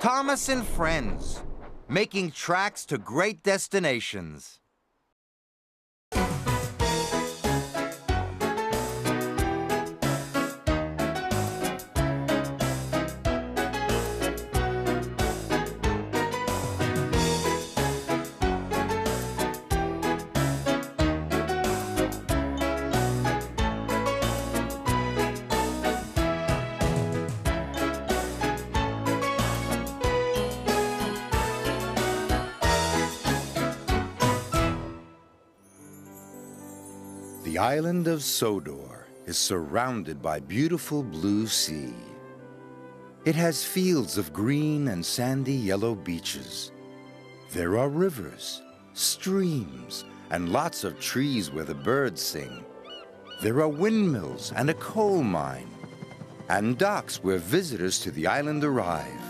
Thomas and friends, making tracks to great destinations. The island of Sodor is surrounded by beautiful blue sea. It has fields of green and sandy yellow beaches. There are rivers, streams, and lots of trees where the birds sing. There are windmills and a coal mine, and docks where visitors to the island arrive.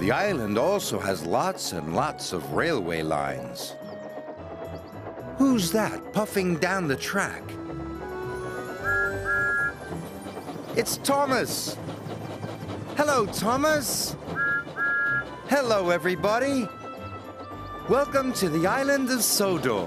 The island also has lots and lots of railway lines. Who's that puffing down the track? It's Thomas! Hello, Thomas! Hello, everybody! Welcome to the island of Sodor.